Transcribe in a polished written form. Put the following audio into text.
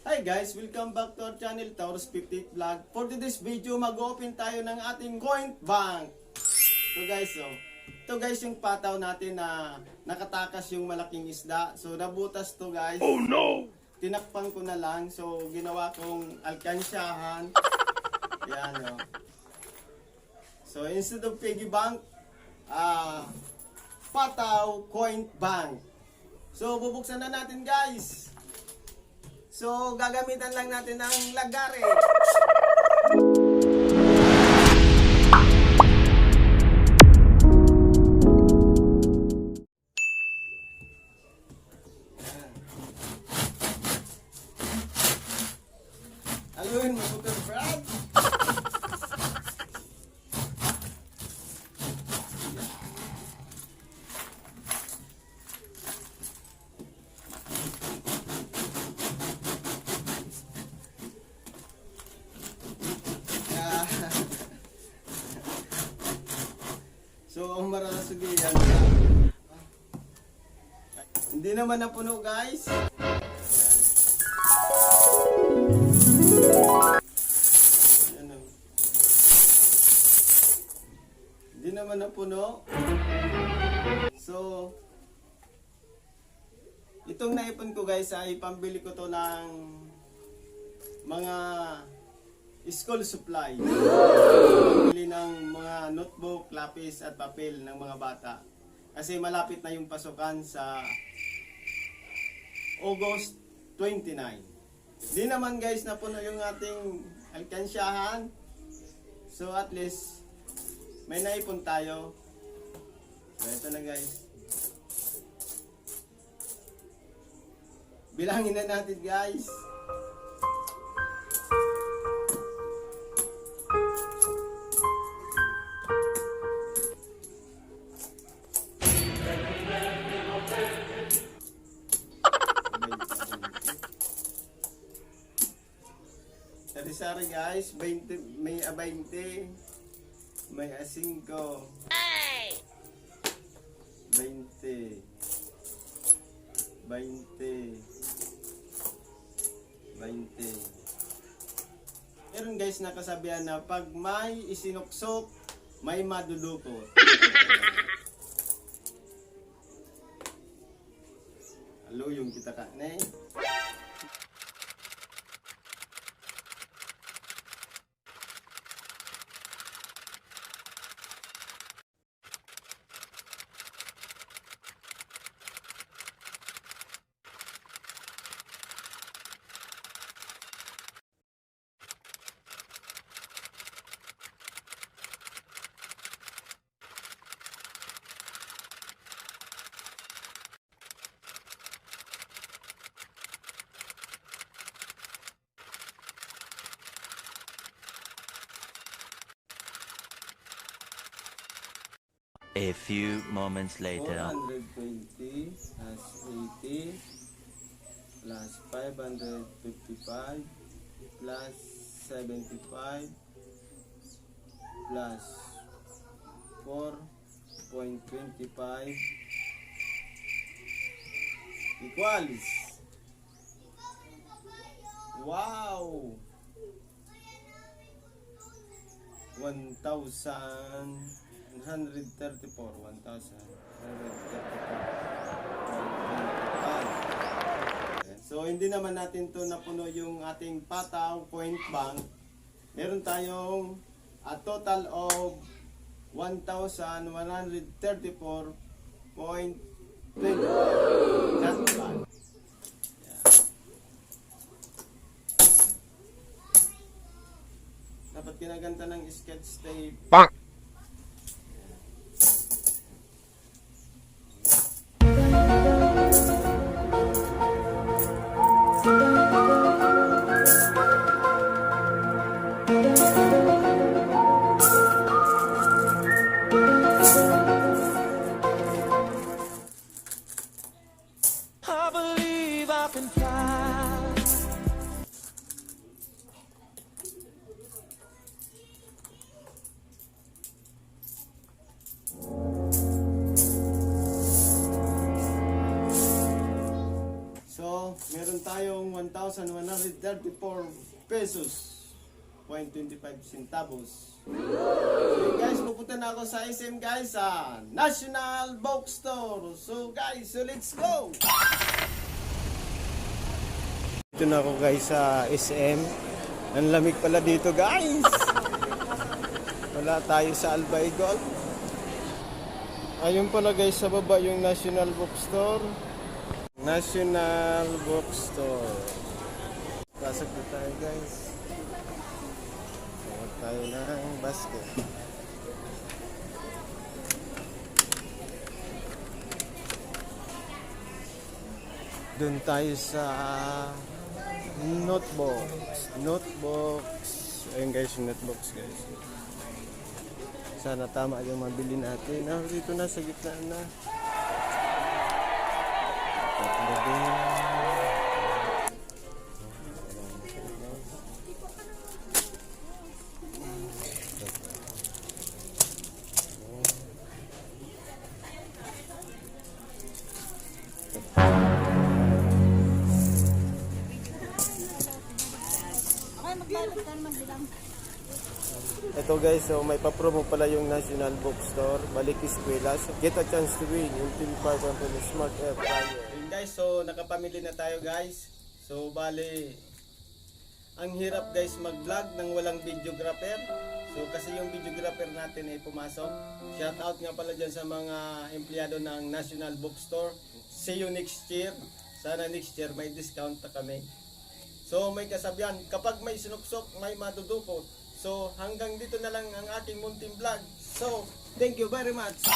Hi guys, welcome back to our channel, Taurus 58 Vlog. For today's video, mag-open tayo ng ating coin bank. Ito guys yung pataw natin na nakatakas yung malaking isda. So nabutas to guys. Oh no! Tinakpan ko na lang. So ginawa kong alkansyahan. Yan o. So instead of piggy bank, pataw coin bank. So bubuksan na natin guys. So, gagamitan lang natin ng lagare. Haluin mo ito, Brad. So, ang marasugi yan. Hindi naman napuno guys. Yan. Hindi naman napuno. So, itong naipon ko guys ay pambili ko to ng mga school supply. Bili ng mga notebook, lapis at papel ng mga bata. Kasi malapit na yung pasukan sa August 29. Di naman guys napuno yung ating alkansyahan. So at least may naipon tayo. So ito na guys. Bilangin na natin guys. Sorry guys, 20, may 20, may 5, 20, 20, 20. Meron guys nakasabihan na pag may isinuksok, may madudukot. Halo yung kita ka na eh. A few moments later. 420 plus 80 plus 555 plus 75 plus 4.25 equals, wow, 1,134. So hindi naman natin to napuno yung ating pataw point bank. Meron tayong a total of 1,134.25. Just one. Dapat kinaganta ng sketch tape. Bang! I believe I can fly. tayong 1,134 pesos 0.25 centavos. So guys, pupunta na ako sa SM guys, sa National Bookstore. So guys, so let's go! Dito na ako guys sa SM. Ang lamig pala dito guys. Wala tayo sa Albay Golf. Ayun pala guys sa baba yung National Bookstore. National Bookstore. Pasok na tayo guys. Tawag tayo ng basket. Doon tayo sa notebooks. Ayun guys, yung notebooks guys. Sana tama yung mabili natin. Dito na sa gitna na. Tatlo din. Ito guys, so may pa-promo pala yung National Bookstore, Balik Eskwela. So get a chance to win yung P5 Company Smart Air Fryer. Yun guys, so nakapamili na tayo guys. So bali, ang hirap guys mag-vlog nang walang videographer. So kasi yung videographer natin ay pumasok. Shout out nga pala dyan sa mga empleyado ng National Bookstore. See you next year. Sana next year may discount na kami. So may kasabihan, kapag may sinuksok, may madudukot. So hanggang dito na lang ang aking munting vlog. So thank you very much.